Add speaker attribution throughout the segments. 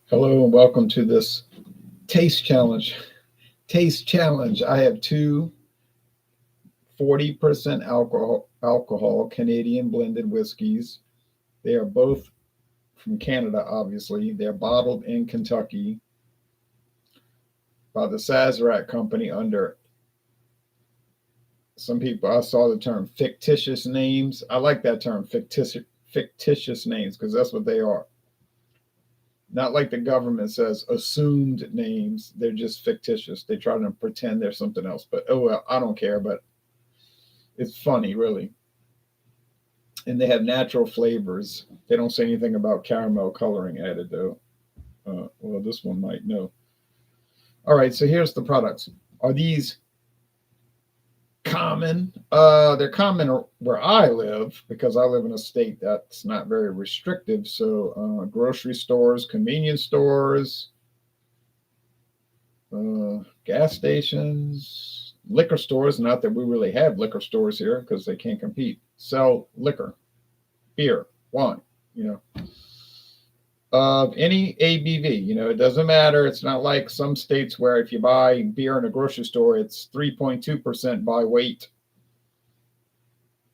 Speaker 1: Hello and welcome to this taste challenge. Taste challenge. I have two 40% alcohol Canadian blended whiskeys. They are both from Canada, obviously. They're bottled in Kentucky by the Sazerac Company under some people. I saw the term fictitious names. I like that term, fictitious names, because that's what they are. Not like the government says assumed names. They're just fictitious. They try to pretend they're something else. But oh well, I don't care. But it's funny, really. And they have natural flavors. They don't say anything about caramel coloring added, though. Well, this one might know. All right, so here's the products. Are these common? They're common where I live because I live in a state that's not very restrictive. So grocery stores, convenience stores, gas stations, liquor stores. Not that we really have liquor stores here because they can't compete. Sell liquor, beer, wine, you know, of any ABV. You know, it doesn't matter. It's not like some states where if you buy beer in a grocery store, it's 3.2% by weight.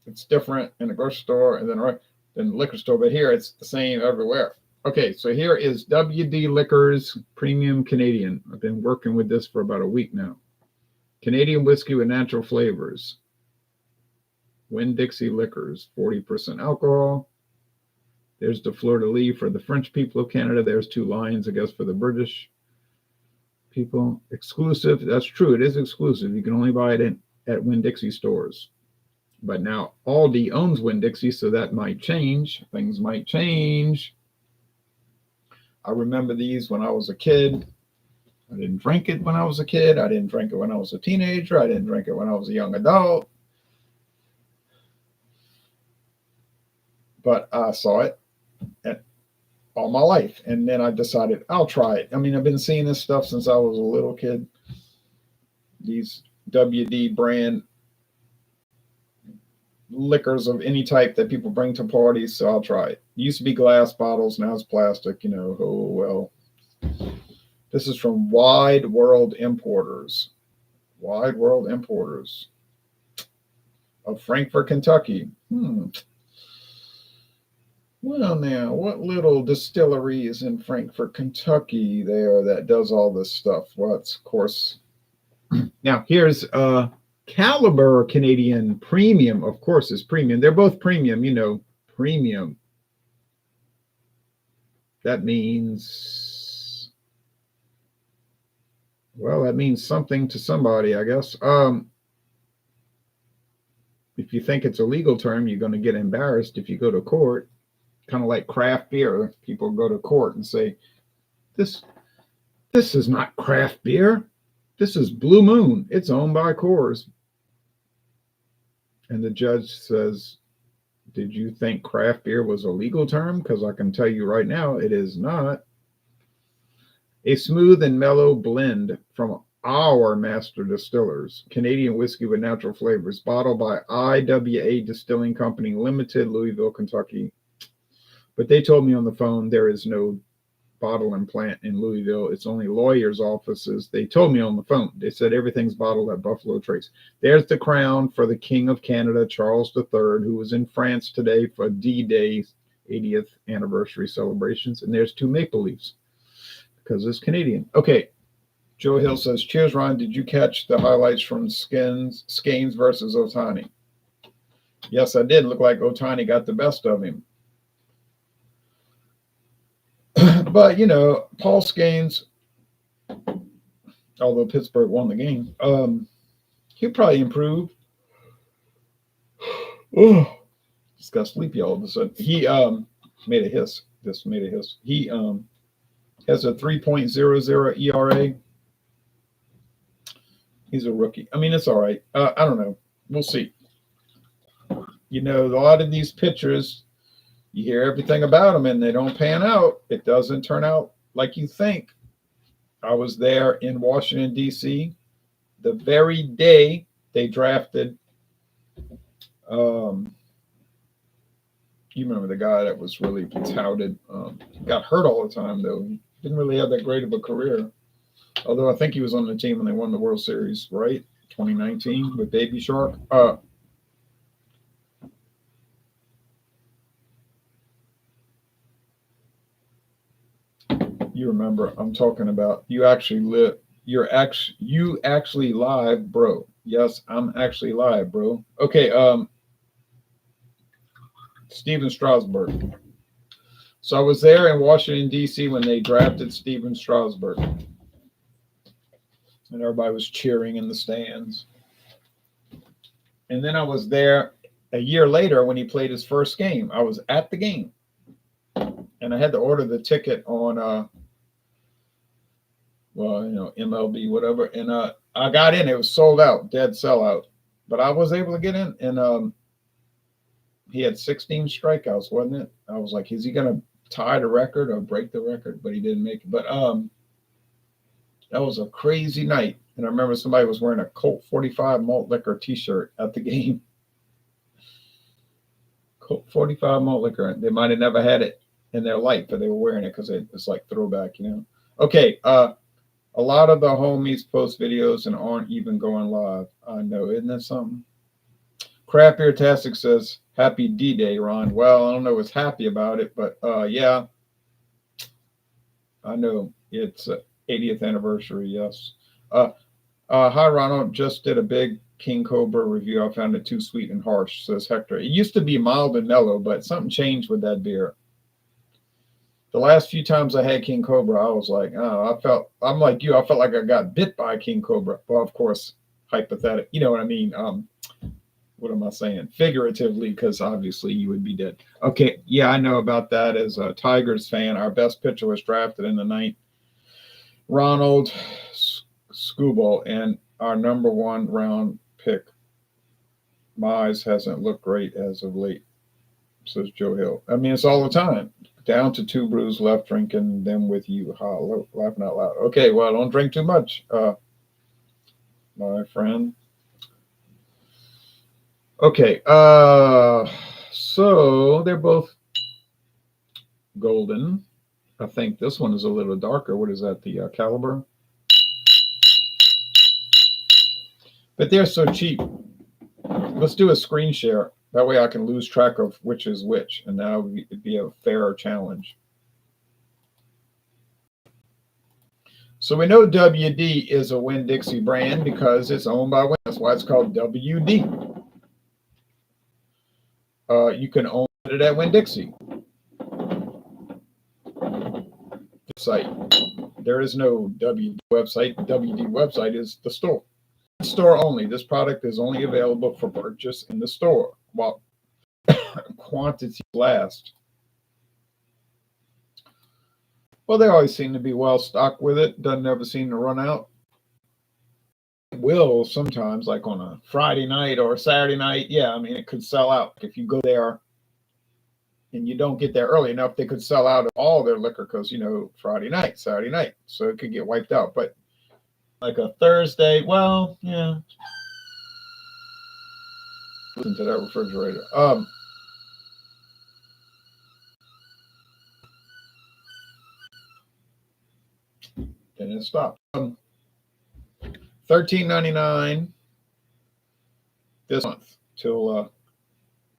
Speaker 1: It's different in a grocery store and then the liquor store, but here it's the same everywhere. Okay, so here is W.D. Liquors Premium Canadian. I've been working with this for about a week now. Canadian whiskey with natural flavors. Winn-Dixie Liquors, 40% alcohol. There's the fleur-de-lis for the French people of Canada. There's two lions, I guess, for the British people. Exclusive. That's true. It is exclusive. You can only buy it at Winn-Dixie stores. But now Aldi owns Winn-Dixie, so that might change. Things might change. I remember these when I was a kid. I didn't drink it when I was a kid. I didn't drink it when I was a teenager. I didn't drink it when I was a young adult. But I saw it all my life. And then I decided I'll try it. I mean, I've been seeing this stuff since I was a little kid. These WD brand liquors of any type that people bring to parties, so I'll try it. It used to be glass bottles, now it's plastic, you know. Oh well. This is from Wide World Importers. Wide World Importers of Frankfort, Kentucky. Well, now, what little distillery is in Frankfort, Kentucky there that does all this stuff? Well, it's, of course. Now, here's Caliber Canadian Premium, of course, is premium. They're both premium, you know, premium. That means, well, that means something to somebody, I guess. If you think it's a legal term, you're going to get embarrassed if you go to court. Kind of like craft beer. People go to court and say, this is not craft beer. This is Blue Moon. It's owned by Coors. And the judge says, did you think craft beer was a legal term? Because I can tell you right now, it is not. A smooth and mellow blend from our master distillers. Canadian whiskey with natural flavors. Bottled by I.W.A. Distilling Company Limited, Louisville, Kentucky. But they told me on the phone there is no bottling plant in Louisville. It's only lawyers' offices. They told me on the phone. They said everything's bottled at Buffalo Trace. There's the crown for the King of Canada, Charles III, who was in France today for D-Day's 80th anniversary celebrations. And there's two maple leaves because it's Canadian. Okay. Joe Hill says, cheers, Ron. Did you catch the highlights from Skanes versus Otani? Yes, I did. Look like Otani got the best of him. But, you know, Paul Skanes, although Pittsburgh won the game, he'll probably improve. Oh, just got sleepy all of a sudden. He made a hiss. This made a hiss. He has a 3.00 ERA. He's a rookie. I mean, it's all right. I don't know. We'll see. You know, a lot of these pitchers, you hear everything about them and they don't pan out. It doesn't turn out like you think. I was there in Washington, D.C. the very day they drafted, you remember the guy that was really touted, got hurt all the time, though. Didn't really have that great of a career. Although I think he was on the team when they won the World Series, right? 2019 with Baby Shark. You remember? I'm talking about. You actually live. You actually live, bro. Yes, I'm actually live, bro. Okay. Steven Strasburg. So I was there in Washington D.C. when they drafted Steven Strasburg, and everybody was cheering in the stands. And then I was there a year later when he played his first game. I was at the game, and I had to order the ticket on, MLB, whatever. And I got in. It was sold out, dead sellout. But I was able to get in, and he had 16 strikeouts, wasn't it? I was like, is he going to tie the record or break the record? But he didn't make it. But that was a crazy night. And I remember somebody was wearing a Colt 45 malt liquor T-shirt at the game. Colt 45 malt liquor. They might have never had it in their life, but they were wearing it because it's like throwback, Okay, a lot of the homies post videos and aren't even going live. I know, isn't that something? Craft Beer Tastic says, happy D-Day, Ron. Well, I don't know what's happy about it, but yeah, I know it's 80th anniversary, yes. Hi, Ronald. Just did a big King Cobra review. I found it too sweet and harsh, says Hector. It used to be mild and mellow, but something changed with that beer. The last few times I had King Cobra, I was like, oh, I'm like you. I felt like I got bit by King Cobra. Well, of course, hypothetical. You know what I mean? What am I saying? Figuratively, because obviously you would be dead. Okay, yeah, I know about that. As a Tigers fan, our best pitcher was drafted in the ninth, Ronald Skubal, and our number one round pick, Mize, hasn't looked great as of late, says Joe Hill. I mean, it's all the time. Down to 2 brews left, drinking them with you. Laughing out loud. Okay, well, don't drink too much, my friend. Okay, so they're both golden. I think this one is a little darker. What is that, the caliber? But they're so cheap. Let's do a screen share. That way I can lose track of which is which, and that would be a fairer challenge. So we know WD is a Winn-Dixie brand because it's owned by Winn. That's why it's called WD. You can own it at Winn-Dixie site. There is no WD website. WD website is the store. Store only. This product is only available for purchase in the store while quantity last. Well, they always seem to be well stocked with it. Doesn't ever seem to run out. It will sometimes, like on a Friday night or a Saturday night. Yeah, I mean, it could sell out. If you go there and you don't get there early enough, they could sell out of all their liquor because, Friday night, Saturday night. So it could get wiped out. But like a Thursday, well, yeah. Listen to that refrigerator. And it stopped. $13.99 this month till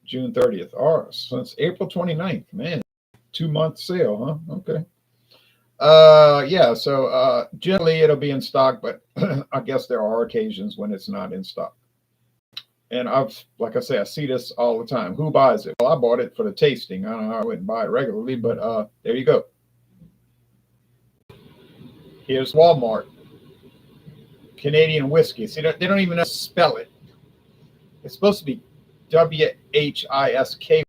Speaker 1: June 30th. Or since April 29th. Man, 2-month sale, huh? Okay. Yeah, so generally it'll be in stock, but I guess there are occasions when it's not in stock. And like I say, I see this all the time. Who buys it? Well, I bought it for the tasting. I don't know, I wouldn't buy it regularly, but there you go. Here's Walmart. Canadian whiskey. See, they don't even know how to spell it. It's supposed to be WHISKY.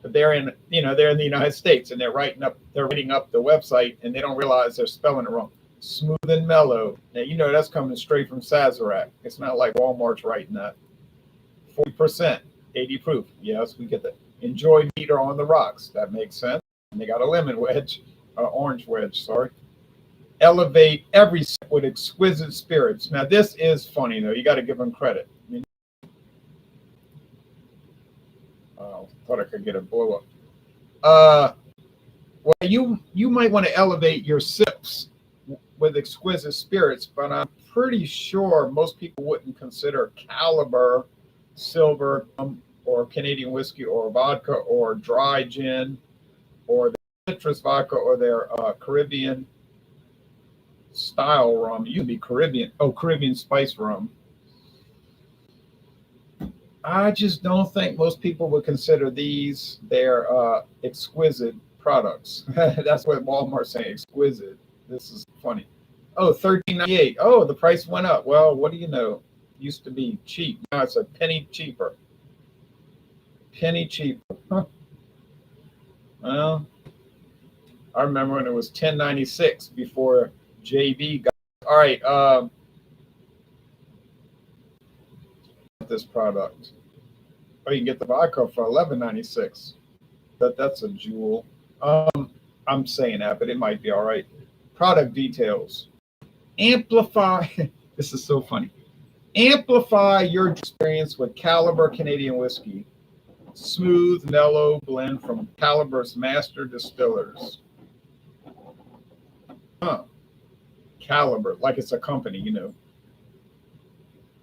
Speaker 1: But they're in the United States, and they're writing up the website, and they don't realize they're spelling it wrong. Smooth and mellow. Now, that's coming straight from Sazerac. It's not like Walmart's writing that. 40%, 80 proof. Yes, we get that. Enjoy meter on the rocks. That makes sense. And they got a orange wedge, sorry. Elevate every sip with exquisite spirits. Now, this is funny, though. You got to give them credit. Thought I could get a blow up. Well, you might want to elevate your sips with exquisite spirits, but I'm pretty sure most people wouldn't consider Caliber silver or Canadian whiskey or vodka or dry gin or the citrus vodka or their Caribbean style rum. You'd be Caribbean spice rum. I just don't think most people would consider these their exquisite products. That's what Walmart's saying, exquisite. This is funny. Oh, 13.98. Oh, the price went up. Well, what do you know? Used to be cheap. Now it's a penny cheaper. Penny cheaper. Huh. Well, I remember when it was 10.96 before JB got. All right, this product. Oh, you can get the vodka for 11.96. That's a jewel. I'm saying that, but it might be all right. Product details. Amplify. This is so funny. Amplify your experience with Caliber Canadian whiskey. Smooth, mellow blend from Caliber's master distillers. Huh. Caliber, like it's a company, you know.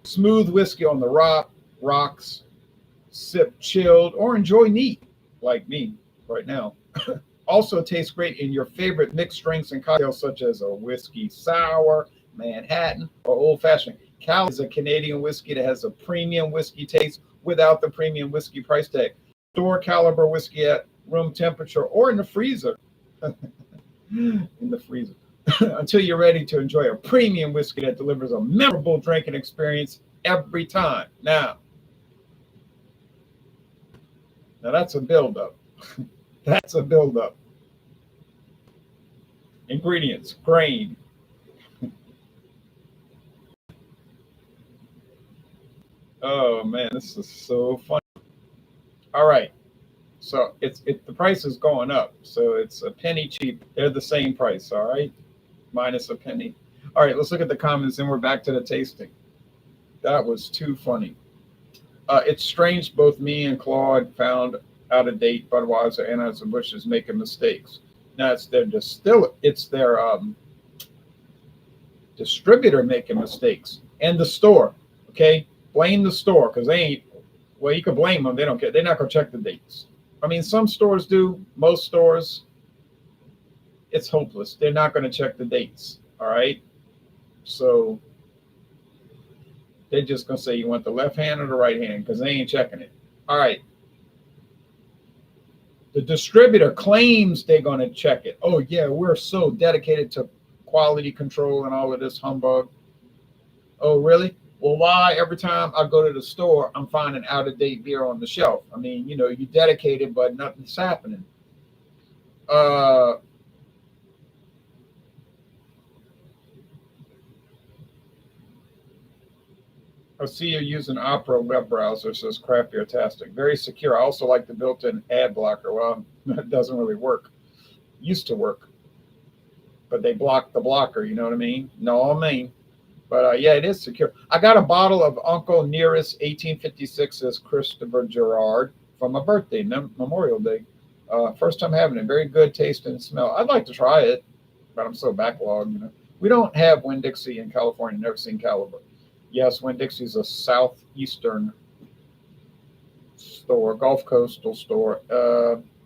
Speaker 1: Smooth whiskey on the rocks. Sip chilled or enjoy neat, like me right now. Also tastes great in your favorite mixed drinks and cocktails, such as a whiskey sour, Manhattan, or old fashioned. Cal is a Canadian whiskey that has a premium whiskey taste without the premium whiskey price tag. Store Caliber whiskey at room temperature or in the freezer. In the freezer. Until you're ready to enjoy a premium whiskey that delivers a memorable drinking experience every time. Now that's a buildup. That's a buildup. Ingredients: grain. Oh man, this is so funny. All right, so the price is going up, so it's a penny cheap. They're the same price. All right, minus a penny. All right, let's look at the comments, and we're back to the tasting. That was too funny. It's strange both me and Claude found out of date Budweiser and Anheuser-Busch is making mistakes. Now it's their distributor making mistakes and the store. Okay, blame the store because they ain't. Well, you can blame them. They don't care. They're not gonna check the dates. I mean, some stores do. Most stores, it's hopeless. They're not gonna check the dates. All right, so they're just gonna say you want the left hand or the right hand because they ain't checking it. All right. The distributor claims they're going to check it. Oh, yeah, we're so dedicated to quality control and all of this humbug. Oh, really? Well, why every time I go to the store, I'm finding out of date beer on the shelf? I mean, you know, you dedicated, but nothing's happening. I see you're using Opera web browser, says Craft Beer Tastic. Very secure. I also like the built-in ad blocker. Well, it doesn't really work. Used to work, but they blocked the blocker. You know what I mean? No, I mean, but yeah, it is secure. I got a bottle of Uncle Nearest 1856, says Christopher Gerard, from my birthday, Memorial Day. First time having it. Very good taste and smell. I'd like to try it, but I'm so backlogged. You know, we don't have Winn-Dixie in California. Never seen Caliber. Yes, Winn-Dixie's a southeastern store, Gulf Coastal store,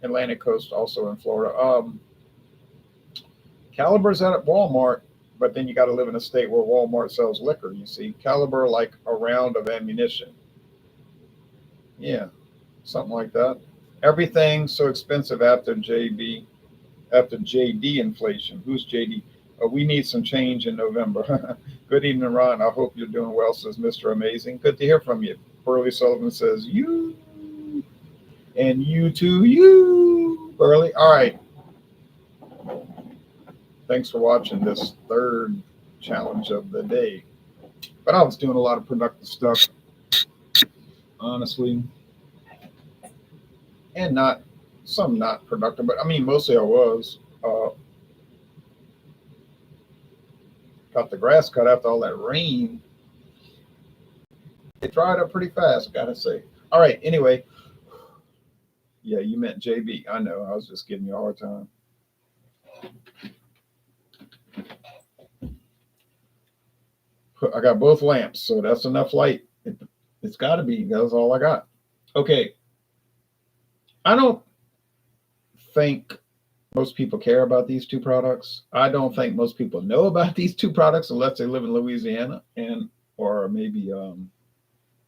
Speaker 1: Atlantic Coast, also in Florida. Caliber's out at Walmart, but then you got to live in a state where Walmart sells liquor. You see, Caliber like a round of ammunition. Yeah, something like that. Everything's so expensive after JD inflation. Who's JD? We need some change in November. Good evening, Ron. I hope you're doing well, says Mr. Amazing. Good to hear from you. Burley Sullivan says, you. And you too, you, Burley. All right. Thanks for watching this third challenge of the day. But I was doing a lot of productive stuff, honestly. And not productive, but I mean, mostly I was. Got the grass cut after all that rain. It dried up pretty fast, gotta say. All right, anyway. Yeah, you meant JB. I know. I was just giving you a hard time. I got both lamps, so that's enough light. It's got to be. That's all I got. Okay. I don't think most people care about these two products. I don't think most people know about these two products unless they live in Louisiana and or maybe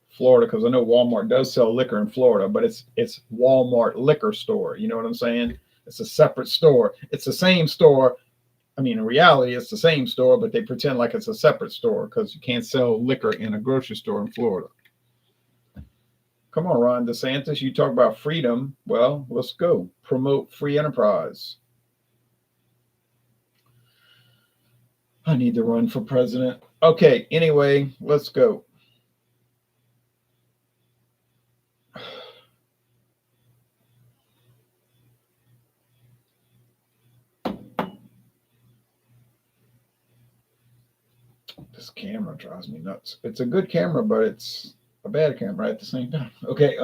Speaker 1: Florida, because I know Walmart does sell liquor in Florida, but it's Walmart liquor store. You know what I'm saying? It's a separate store. It's the same store. I mean, in reality, it's the same store, but they pretend like it's a separate store because you can't sell liquor in a grocery store in Florida. Come on, Ron DeSantis, you talk about freedom. Well, let's go. Promote free enterprise. I need to run for president. Okay, anyway, let's go. This camera drives me nuts. It's a good camera, but it's a bad camera at the same time. Okay,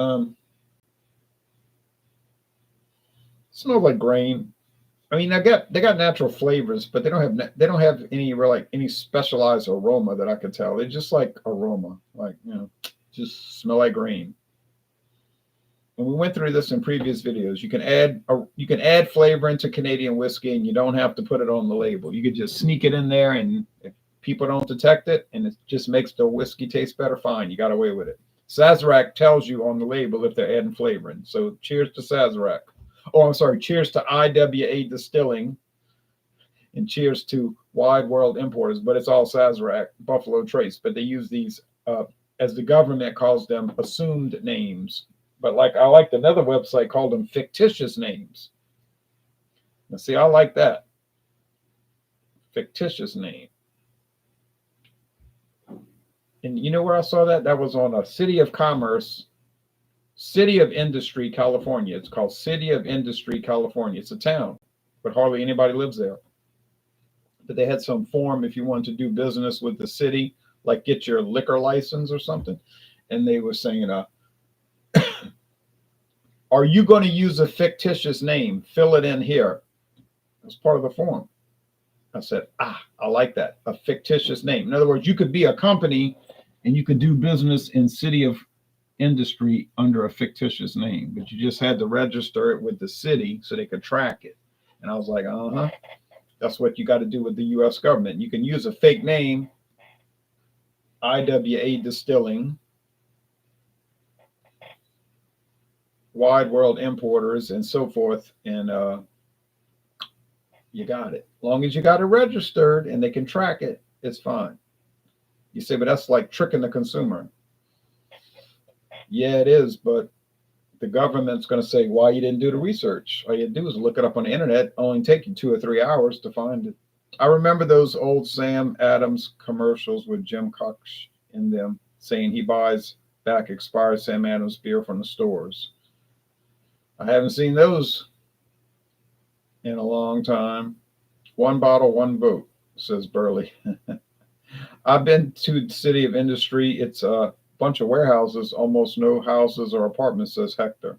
Speaker 1: smells like grain. I mean, they got natural flavors, but they don't have any real like any specialized aroma that I could tell. They're just like aroma, like just smell like grain. And we went through this in previous videos. You can add flavor into Canadian whiskey, and you don't have to put it on the label. You could just sneak it in there, and if people don't detect it, and it just makes the whiskey taste better, fine. You got away with it. Sazerac tells you on the label if they're adding flavoring. So cheers to Sazerac. Oh, I'm sorry. Cheers to I.W.A. Distilling, and cheers to Wide World Importers. But it's all Sazerac, Buffalo Trace. But they use these, as the government calls them, assumed names. But like I liked another website called them fictitious names. Now, see, I like that. Fictitious name. And you know where I saw that? That was on a City of Commerce, City of Industry, California. It's called City of Industry, California. It's a town, but hardly anybody lives there. But they had some form if you wanted to do business with the city, like get your liquor license or something. And they were saying, are you going to use a fictitious name? Fill it in here. It's part of the form. I said, I like that. A fictitious name. In other words, you could be a company and you could do business in City of Industry under a fictitious name, but you just had to register it with the city so they could track it. And I was like, that's what you got to do with the U.S. government. You can use a fake name, I.W.A. Distilling, Wide World Importers, and so forth, and you got it. As long as you got it registered and they can track it, it's fine. You say, but that's like tricking the consumer. Yeah, it is, but the government's going to say, why you didn't do the research? All you do is look it up on the internet. Only take you 2 or 3 hours to find it. I remember those old Sam Adams commercials with Jim Cox in them saying he buys back expired Sam Adams beer from the stores. I haven't seen those in a long time. One bottle, one vote, says Burley. I've been to the City of Industry. It's a bunch of warehouses, almost no houses or apartments, says Hector.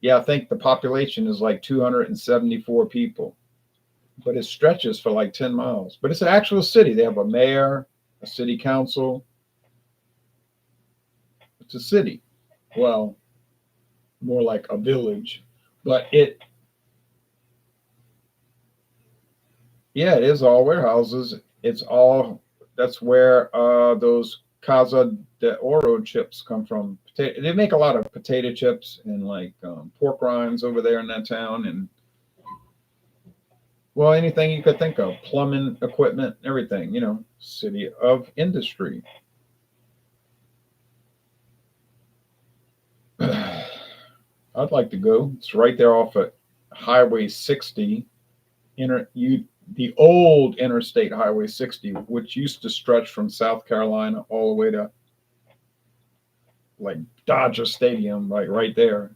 Speaker 1: Yeah, I think the population is like 274 people, but it stretches for like 10 miles. But it's an actual city. They have a mayor, a city council. It's a city. Well, more like a village, but it is all warehouses. It's all, that's where those Casa de Oro chips come from. They make a lot of potato chips and like pork rinds over there in that town, and well, anything you could think of, plumbing equipment, everything, City of Industry. I'd like to go. It's right there off of Highway 60, the old Interstate Highway 60, which used to stretch from South Carolina all the way to like Dodger Stadium, like right there.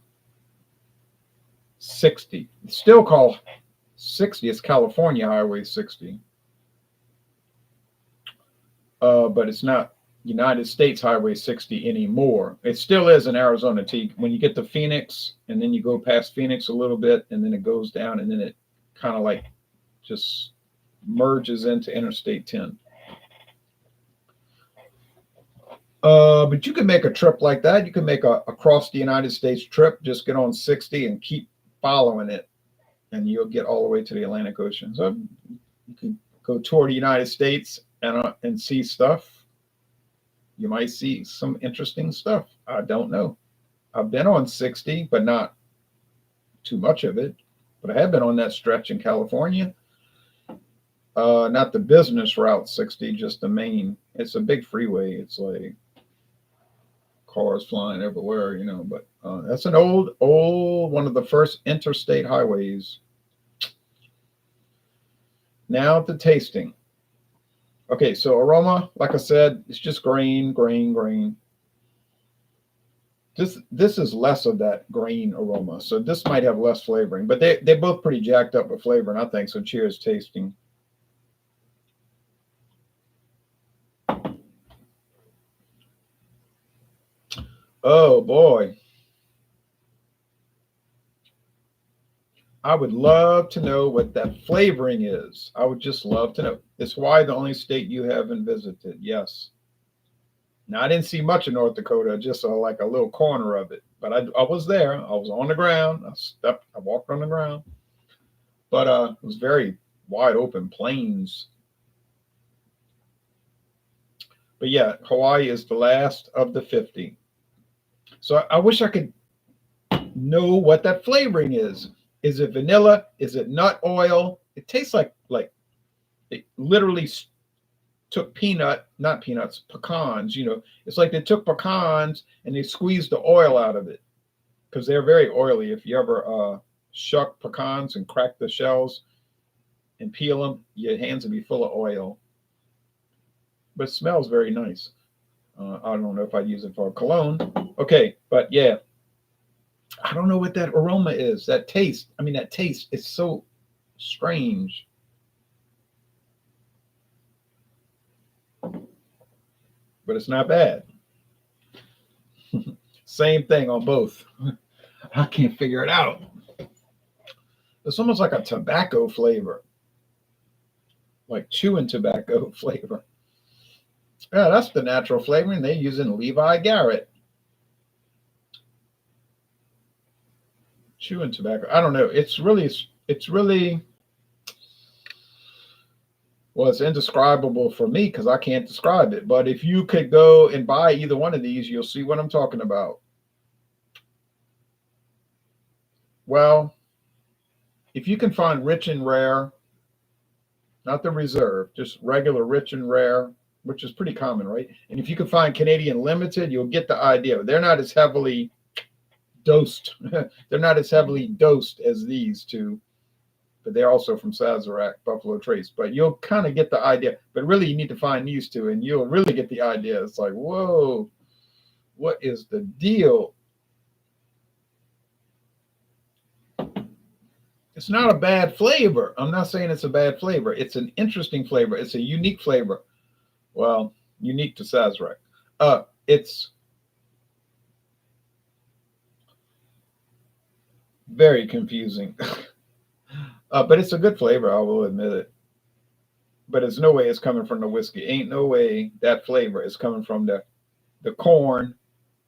Speaker 1: 60. It's still called 60. It's California Highway 60. But it's not United States Highway 60 anymore. It still is in Arizona. When you get to Phoenix, and then you go past Phoenix a little bit, and then it goes down, and then it kind of like just merges into Interstate 10. But you can make a trip like that. You can make a across the United States trip. Just get on 60 and keep following it, and you'll get all the way to the Atlantic Ocean. So you can go tour the United States and see stuff. You might see some interesting stuff. I don't know. I've been on 60, but not too much of it. But I have been on that stretch in California. Not the business route 60, just the main. It's a big freeway. It's like cars flying everywhere, you know. But that's an old one of the first interstate highways. Now the tasting. Okay, so aroma, like I said, it's just grain. This is less of that grain aroma, so this might have less flavoring, but they're both pretty jacked up with flavor, and I think so. Cheers, tasting. Oh boy, I would love to know what that flavoring is. I would just love to know. It's Hawaii the only state you haven't visited. Yes. Now I didn't see much of North Dakota, just like a little corner of it. But I was there. I was on the ground. I walked on the ground. But it was very wide open plains. But yeah, Hawaii is the last of the 50. So I wish I could know what that flavoring is. Is it vanilla? Is it nut oil? It tastes like they literally took not peanuts, pecans. You know, it's like they took pecans and they squeezed the oil out of it because they're very oily. If you ever shuck pecans and crack the shells and peel them, your hands will be full of oil. But it smells very nice. I don't know if I'd use it for a cologne. Okay, but yeah. I don't know what that aroma is. That taste. I mean, that taste is so strange. But it's not bad. Same thing on both. I can't figure it out. It's almost like a tobacco flavor, like chewing tobacco flavor. Yeah, that's the natural flavoring they use in Levi Garrett. Chewing tobacco. I don't know. It's really well, it's indescribable for me because I can't describe it. But if you could go and buy either one of these, you'll see what I'm talking about. Well, if you can find rich and rare, not the reserve, just regular rich and rare, which is pretty common, right? And if you can find Canadian limited, you'll get the idea. They're not as heavily dosed. They're not as heavily dosed as these two, but they're also from Sazerac, Buffalo Trace. But you'll kind of get the idea. But really, you need to find these two, and you'll really get the idea. It's like, whoa, what is the deal? It's not a bad flavor. I'm not saying it's a bad flavor. It's an interesting flavor. It's a unique flavor. Well, unique to Sazerac. It's very confusing. But it's a good flavor, I will admit it. But there's no way it's coming from the whiskey. Ain't no way that flavor is coming from the corn,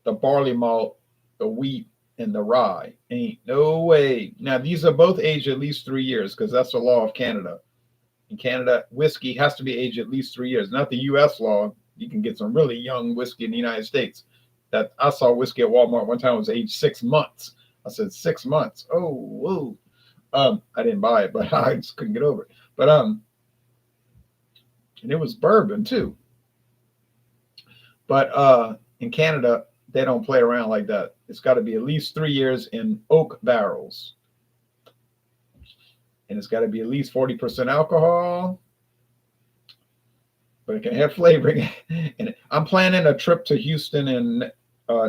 Speaker 1: the barley malt, the wheat, and the rye. Ain't no way. Now, these are both aged at least 3 years because that's the law of Canada. In Canada, whiskey has to be aged at least 3 years. Not the U.S. law. You can get some really young whiskey in the United States. That I saw whiskey at Walmart one time, it was aged 6 months. I said, 6 months. Oh, whoa. I didn't buy it, but I just couldn't get over it. But and it was bourbon too. But in Canada, they don't play around like that. It's got to be at least 3 years in oak barrels. And it's got to be at least 40% alcohol. But it can have flavoring. And I'm planning a trip to Houston in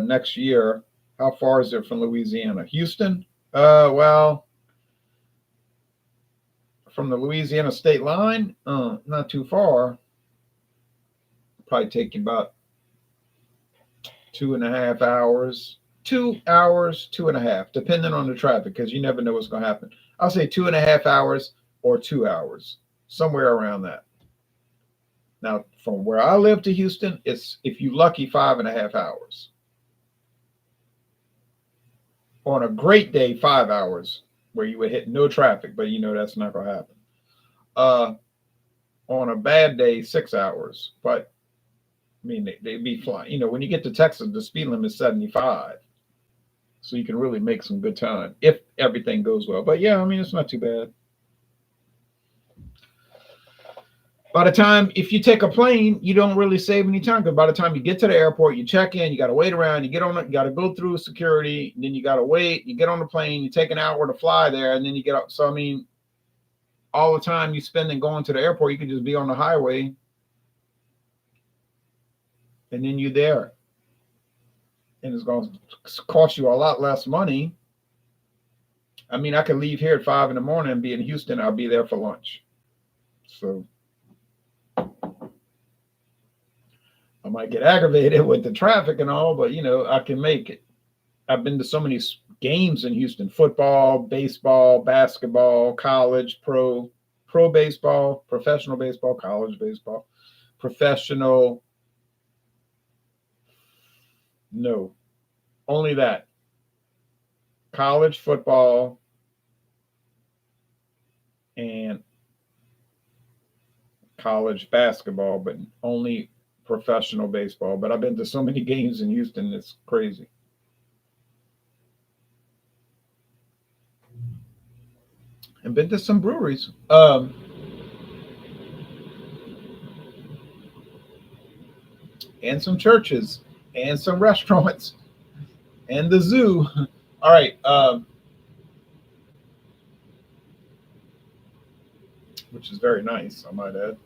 Speaker 1: next year. How far is it from Louisiana? Houston? Well, from the Louisiana state line, not too far. Probably take you about 2.5 hours. 2 hours, 2.5, depending on the traffic, because you never know what's going to happen. I'll say 2.5 hours or 2 hours, somewhere around that. Now, from where I live to Houston, it's, if you lucky, 5.5 hours. On a great day, 5 hours, where you would hit no traffic, but you know that's not going to happen. Uh, on a bad day, 6 hours. But I mean, they'd be flying. You know, when you get to Texas, the speed limit is 75. So you can really make some good time if everything goes well. But yeah, I mean, it's not too bad. By the time, if you take a plane, you don't really save any time, because by the time you get to the airport, you check in, you got to wait around, you get on it, you got to go through security, then you got to wait, you get on the plane, you take an hour to fly there, and then you get up. So, I mean, all the time you spend in going to the airport, you could just be on the highway, and then you're there. And it's going to cost you a lot less money. I mean, I could leave here at 5 in the morning and be in Houston. I'll be there for lunch. So I might get aggravated with the traffic and all, but you know, I can make it. I've been to so many games in Houston: football, baseball, basketball, college, pro baseball, professional baseball, college baseball, professional. No, only that. College football and college basketball, but only professional baseball. But I've been to so many games in Houston, it's crazy. And been to some breweries, and some churches, and some restaurants, and the zoo. All right, which is very nice, I might add.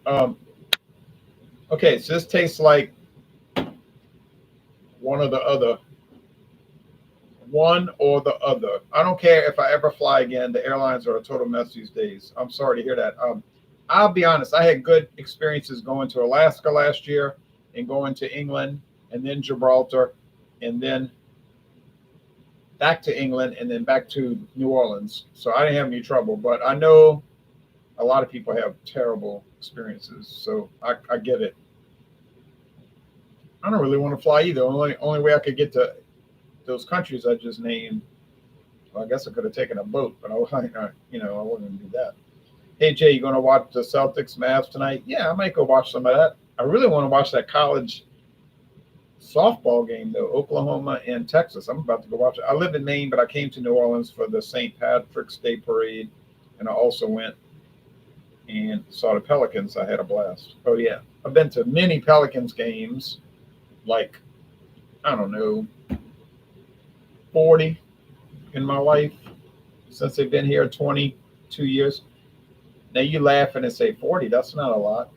Speaker 1: Okay, so this tastes like one or the other. One or the other. I don't care if I ever fly again. The airlines are a total mess these days. I'm sorry to hear that. I'll be honest. I had good experiences going to Alaska last year, and going to England, and then Gibraltar, and then back to England, and then back to New Orleans. So I didn't have any trouble. But I know a lot of people have terrible experiences. So I get it. I don't really want to fly either. Only way I could get to those countries I just named. Well, I guess I could have taken a boat, but you know, I wouldn't do that. Hey Jay, you going to watch the Celtics Mavs tonight? Yeah, I might go watch some of that. I really want to watch that college softball game though, Oklahoma and Texas. I'm about to go watch it. I live in Maine, but I came to New Orleans for the St. Patrick's Day parade, and I also went and saw the Pelicans. I had a blast. Oh yeah, I've been to many Pelicans games, like I don't know, 40 in my life since they've been here 22 years. Now you laughing and say 40. That's not a lot.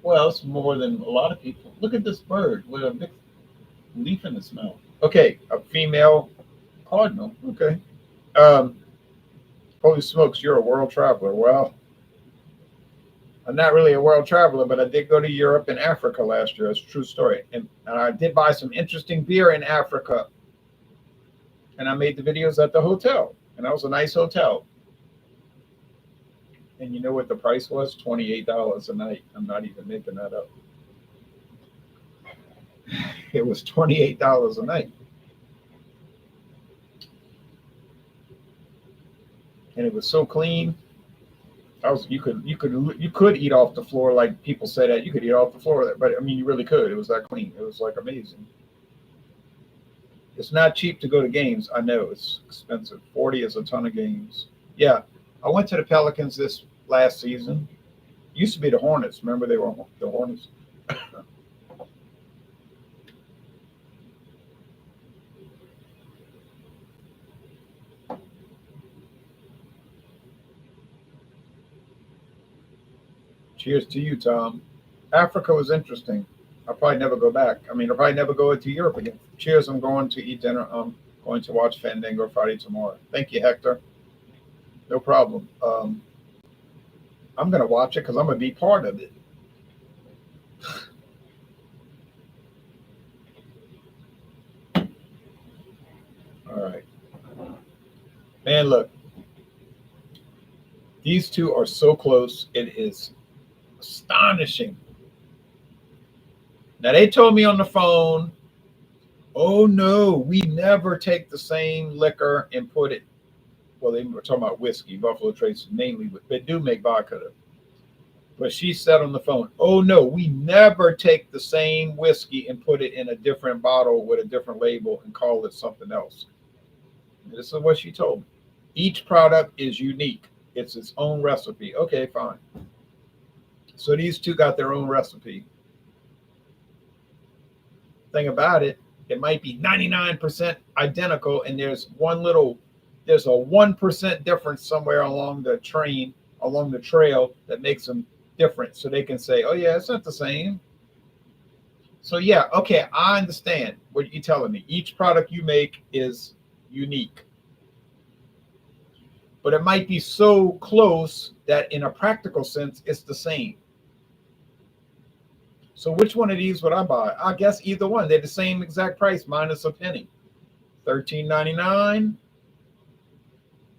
Speaker 1: Well, it's more than a lot of people. Look at this bird with a big leaf in its mouth. Okay, a female cardinal. Okay. Um, Holy smokes, you're a world traveler. Well, I'm not really a world traveler, but I did go to Europe and Africa last year. It's a true story. And I did buy some interesting beer in Africa. And I made the videos at the hotel. And that was a nice hotel. And you know what the price was? $28 a night. I'm not even making that up. It was $28 a night. And it was so clean. You could eat off the floor, like people say that you could eat off the floor, but I mean you really could. It was that clean. It was like amazing. It's not cheap to go to games. I know it's expensive. 40 is a ton of games. Yeah, I went to the Pelicans this last season. Used to be the Hornets. Remember they were the Hornets. Cheers to you, Tom. Africa was interesting. I'll probably never go back. I mean, I'll probably never go to Europe again. Cheers. I'm going to eat dinner. I'm going to watch Fandango Friday tomorrow. Thank you, Hector. No problem. I'm going to watch it because I'm going to be part of it. All right. Man, look, these two are so close. It is astonishing. Now, they told me on the phone, oh no, we never take the same liquor and put it. Well, they were talking about whiskey, Buffalo Trace mainly, but they do make vodka. But she said on the phone, oh no, we never take the same whiskey and put it in a different bottle with a different label and call it something else. This is what she told me. Each product is unique. It's its own recipe. Okay, fine. So these two got their own recipe. Thing about it, it might be 99% identical, and there's a 1% difference somewhere along the train, along the trail that makes them different. So they can say, oh yeah, it's not the same. So yeah, okay, I understand what you're telling me. Each product you make is unique. But it might be so close that in a practical sense, it's the same. So which one of these would I buy? I guess either one. They're the same exact price minus a penny. $13.99.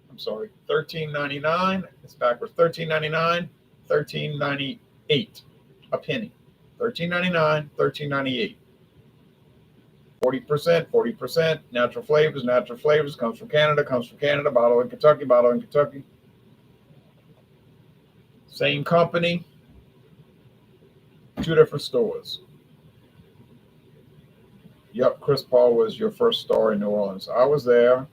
Speaker 1: I'm sorry, $13.99. It's backwards. $13.99, $13.98 a penny. $13.99, $13.98. 40%, 40%. Natural flavors, natural flavors. Comes from Canada, comes from Canada. Bottle in Kentucky, bottle in Kentucky. Same company, two different stores. Yep, Chris Paul was your first star in New Orleans. I was there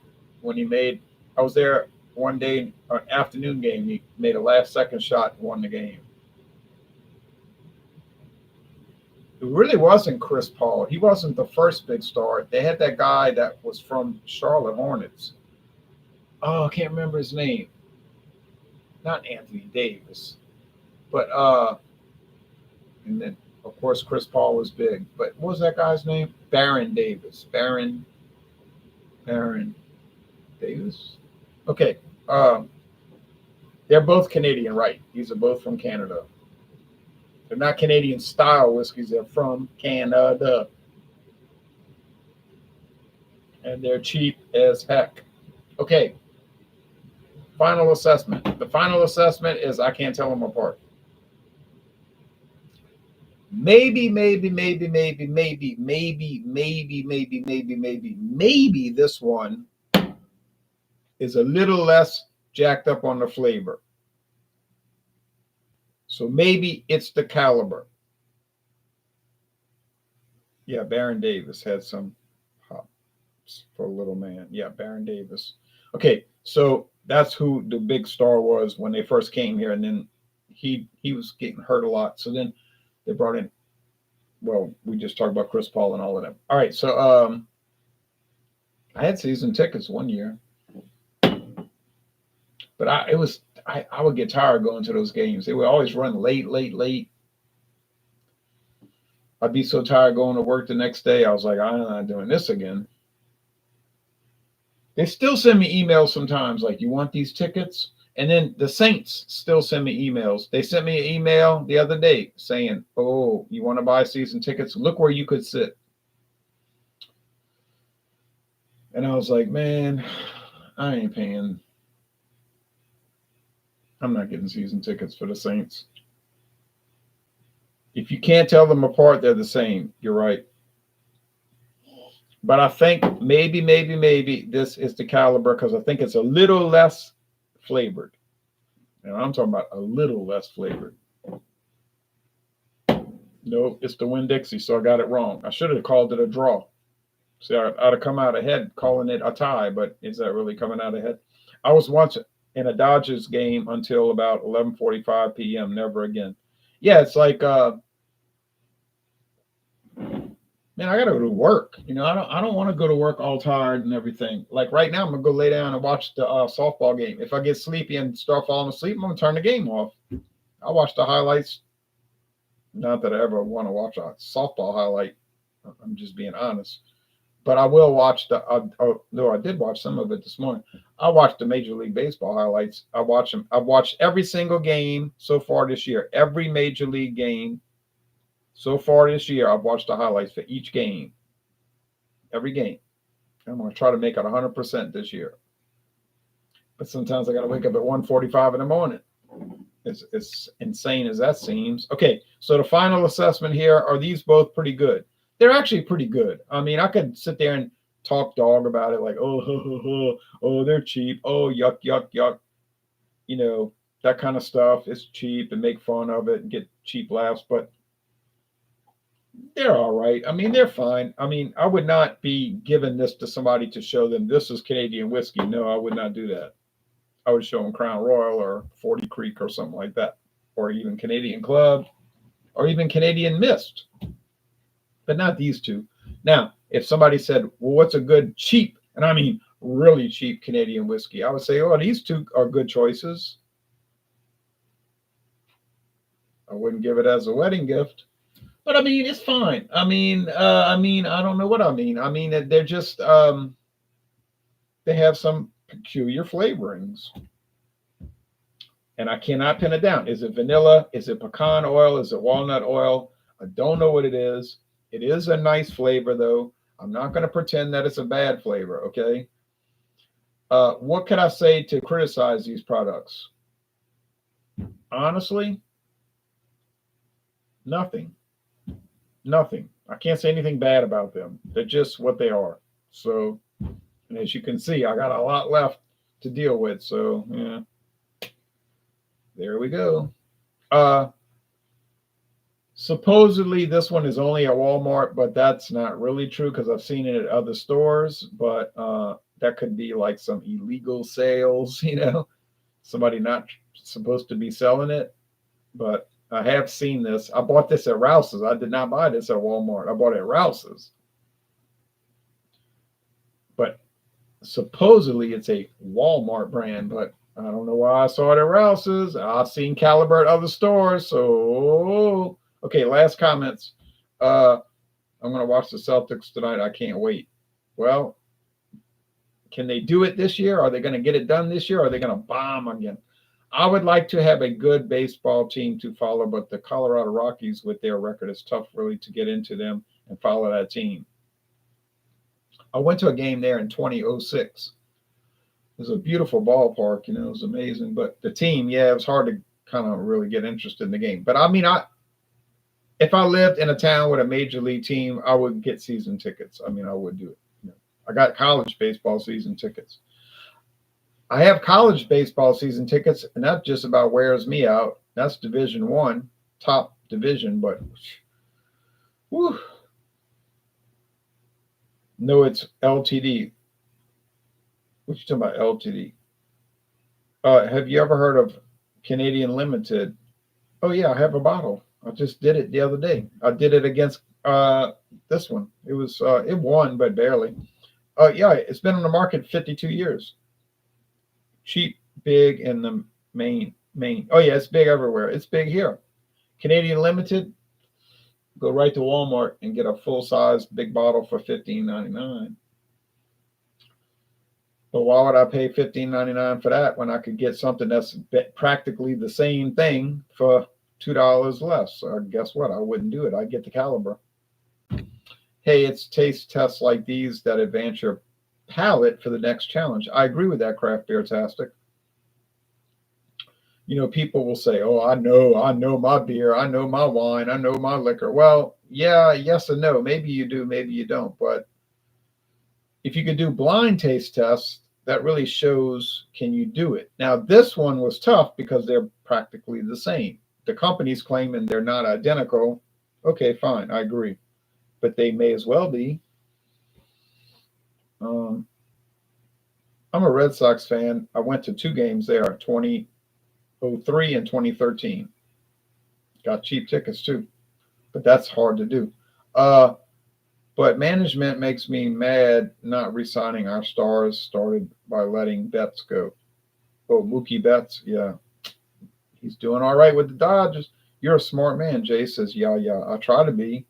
Speaker 1: when he made. I was there one day, an afternoon game. He made a last second shot and won the game. It really wasn't Chris Paul. He wasn't the first big star. They had that guy that was from Charlotte Hornets. Oh, I can't remember his name. Not Anthony Davis, but and then of course Chris Paul was big. But what was that guy's name? Baron Davis. Baron Davis. Okay. They're both Canadian, right? These are both from Canada. They're not Canadian style whiskeys. They're from Canada. And they're cheap as heck. Okay. Final assessment. The final assessment is I can't tell them apart. Maybe this one is a little less jacked up on the flavor. So maybe it's the caliber. Yeah, Baron Davis had some hops for a little man. Yeah, Baron Davis. Okay, so that's who the big star was when they first came here, and then he was getting hurt a lot. So then they brought in. Well, we just talked about Chris Paul and all of them. All right, so I had season tickets one year, but I would get tired going to those games. They would always run late. I'd be so tired going to work the next day. I was like, I'm not doing this again. They still send me emails sometimes, like, you want these tickets? And then the Saints still send me emails. They sent me an email the other day saying, oh, you want to buy season tickets? Look where you could sit. And I was like, man, I ain't paying. I'm not getting season tickets for the Saints. If you can't tell them apart, they're the same. You're right. But I think maybe this is the caliber because I think it's a little less flavored. And I'm talking about a little less flavored. No, it's the Winn-Dixie, so I got it wrong. I should have called it a draw. See, I'd have come out ahead calling it a tie, but is that really coming out ahead? I was once in a Dodgers game until about 11:45 p.m. Never again. Yeah, it's like man, I gotta go to work. You know, I don't want to go to work all tired and everything. Like right now, I'm gonna go lay down and watch the softball game. If I get sleepy and start falling asleep, I'm gonna turn the game off. I watch the highlights. Not that I ever want to watch a softball highlight. I'm just being honest. But I will watch no, I did watch some of it this morning. I watched the Major League Baseball highlights. I watch them. I've watched every single game so far this year. Every Major League game so far this year, I've watched the highlights for each game. Every game. I'm going to try to make it 100% this year. But sometimes I got to wake up at 1:45 in the morning. As insane as that seems. Okay, so the final assessment here, are these both pretty good? They're actually pretty good. I mean, I could sit there and talk dog about it like, oh, they're cheap. Oh, yuck, yuck, yuck. You know, that kind of stuff. It's cheap and make fun of it and get cheap laughs, but they're all right. I mean, they're fine. I mean, I would not be giving this to somebody to show them this is Canadian whiskey. No, I would not do that. I would show them Crown Royal or 40 Creek or something like that, or even Canadian Club, or even Canadian Mist, but not these two. Now, if somebody said, well, what's a good cheap, and I mean really cheap Canadian whiskey, I would say, oh, these two are good choices. I wouldn't give it as a wedding gift. But I mean, it's fine. I mean, I don't know what I mean. I mean, they're just they have some peculiar flavorings, and I cannot pin it down. Is it vanilla? Is it pecan oil? Is it walnut oil? I don't know what it is. It is a nice flavor, though. I'm not going to pretend that it's a bad flavor. Okay. What can I say to criticize these products? Honestly, nothing. Nothing. I can't say anything bad about them. They're just what they are. So, and as you can see, I got a lot left to deal with. So, yeah, there we go. Supposedly this one is only at Walmart, but that's not really true because I've seen it at other stores. But that could be like some illegal sales, somebody not supposed to be selling it. But I have seen this. I bought this at Rouse's. I did not buy this at Walmart. I bought it at Rouse's. But supposedly it's a Walmart brand, but I don't know why I saw it at Rouse's. I've seen Caliber at other stores. So, okay, last comments. I'm going to watch the Celtics tonight. I can't wait. Well, can they do it this year? Are they going to get it done this year? Or are they going to bomb again? I would like to have a good baseball team to follow, but the Colorado Rockies with their record, it's tough really to get into them and follow that team. I went to a game there in 2006. It was a beautiful ballpark, it was amazing. But the team, yeah, it was hard to kind of really get interested in the game. But I mean, if I lived in a town with a major league team, I would get season tickets. I mean, I would do it. I got college baseball season tickets. I have college baseball season tickets, and that just about wears me out. That's Division I, top division, but whew. No, it's LTD. What you talking about, LTD? Have you ever heard of Canadian Limited? Oh yeah, I have a bottle. I just did it the other day. I did it against this one. It was it won, but barely. Yeah, it's been on the market 52 years. Cheap, big in the main. Oh yeah, it's big everywhere. It's big here. Canadian Limited. Go right to Walmart and get a full-size big bottle for $15.99. But why would I pay $15.99 for that when I could get something that's practically the same thing for $2 less? So guess what? I wouldn't do it. I'd get the Caliber. Hey, it's taste tests like these that advance your palate for the next challenge. I agree with that, Craft Beer-tastic. People will say, oh, I know my beer. I know my wine. I know my liquor. Well, yeah, yes and no. Maybe you do, maybe you don't. But if you could do blind taste tests, that really shows, can you do it? Now, this one was tough because they're practically the same. The company's claiming they're not identical. Okay, fine, I agree. But they may as well be. I'm a Red Sox fan. I went to 2 games there, 2003 and 2013. Got cheap tickets too, but that's hard to do. But management makes me mad not re-signing our stars, started by letting Betts go. Oh, Mookie Betts, yeah. He's doing all right with the Dodgers. You're a smart man, Jay says, yeah, I try to be.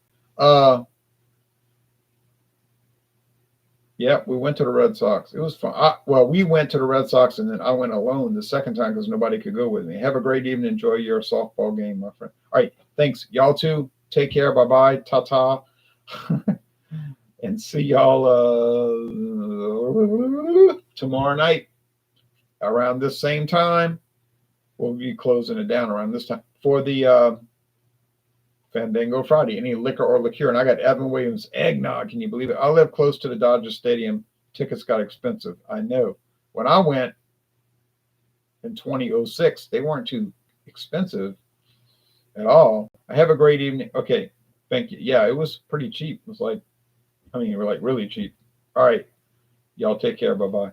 Speaker 1: Yeah, we went to the Red Sox. It was fun. We went to the Red Sox, and then I went alone the second time because nobody could go with me. Have a great evening. Enjoy your softball game, my friend. All right, thanks. Y'all too. Take care. Bye-bye. Ta-ta. And see y'all tomorrow night. around this same time. We'll be closing it down around this time for the Fandango Friday. Any liquor or liqueur. And I got Evan Williams eggnog. Can you believe it? I live close to the Dodger Stadium. Tickets got expensive. I know. When I went in 2006, they weren't too expensive at all. I have a great evening. Okay. Thank you. Yeah, it was pretty cheap. It was like, I mean, we're like really cheap. All right. Y'all take care. Bye-bye.